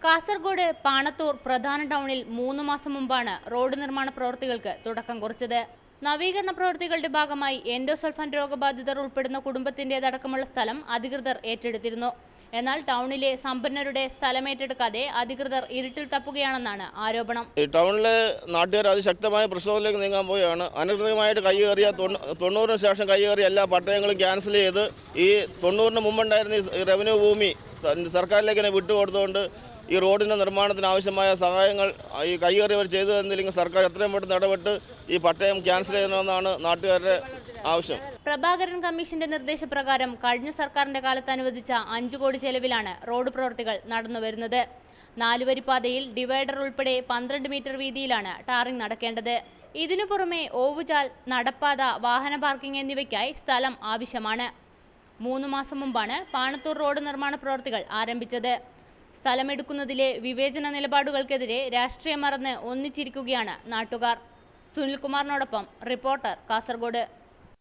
കാസർഗോഡ് പാണത്തൂർ പ്രധാന ടൗണിൽ 3 മാസം മുമ്പാണ് റോഡ് നിർമ്മാണ പ്രവൃത്തികൾക്ക് തുടക്കം കുറിച്ചത്. നവീകരണ പ്രവൃത്തികളുടെ ഭാഗമായി എൻഡോസൾഫാൻ രോഗബാധിതർ ഉൾപ്പെടുന്ന കുടുംബത്തിൻ്റെതടക്കമുള്ള സ്ഥലം അധികൃതർ ഏറ്റെടുത്തിരുന്നു. എന്നാൽ ടൗണിലെ സമ്പന്നരുടെ സ്ഥലമേറ്റെടുക്കാതെ അധികൃതർ ഇരുട്ടിൽ തപ്പുകയാണെന്നാണ് ആരോപണം. ടൗണിലെ നാട്ടുകാർ അതിശക്തമായ പ്രശ്നത്തിലേക്ക് നീങ്ങാൻ പോവുകയാണ്. അനധികൃതമായിട്ട് കൈയേറിയ 90-ന് ശേഷം കൈയേറിയ എല്ലാ പട്ടയങ്ങളും ക്യാൻസൽ ചെയ്ത് ഈ 90-ന് മുമ്പുണ്ടായിരുന്ന ഈ റവന്യൂ ഭൂമി സർക്കാരിലേക്ക് തന്നെ വിട്ടുകൊടുത്തുകൊണ്ട് ഈ റോഡിൻ്റെ നിർമ്മാണത്തിന് ആവശ്യമായ സഹായങ്ങൾ ഈ കൈയേറിയവർ ചെയ്തു തന്നില്ലെങ്കിൽ സർക്കാർ എത്രയും പെട്ടെന്ന് ഇടപെട്ട് ഈ പട്ടയം ക്യാൻസൽ ചെയ്യണമെന്നാണ് നാട്ടുകാരുടെ ആവശ്യം. പ്രഭാകരൻ കമ്മീഷന്റെ നിർദ്ദേശപ്രകാരം കഴിഞ്ഞ സർക്കാരിന്റെ കാലത്ത് അനുവദിച്ച 5 കോടി ചെലവിലാണ് റോഡ് പ്രവൃത്തികൾ നടന്നുവരുന്നത്. 4 വരിപ്പാതയിൽ ഡിവൈഡർ ഉൾപ്പെടെ 12 മീറ്റർ വീതിയിലാണ് ടാറിംഗ് നടക്കേണ്ടത്. ഇതിനു പുറമെ ഓവുചാൽ, നടപ്പാത, വാഹന പാർക്കിംഗ് എന്നിവയ്ക്കായി സ്ഥലം ആവശ്യമാണ്. 3 മാസം മുമ്പാണ് പാണത്തൂർ റോഡ് നിർമ്മാണ പ്രവൃത്തികൾ ആരംഭിച്ചത്. സ്ഥലമെടുക്കുന്നതിലെ വിവേചന നിലപാടുകൾക്കെതിരെ രാഷ്ട്രീയം മറന്ന് ഒന്നിച്ചിരിക്കുകയാണ് നാട്ടുകാർ. സുനിൽകുമാറിനോടൊപ്പം റിപ്പോർട്ടർ, കാസർഗോഡ്.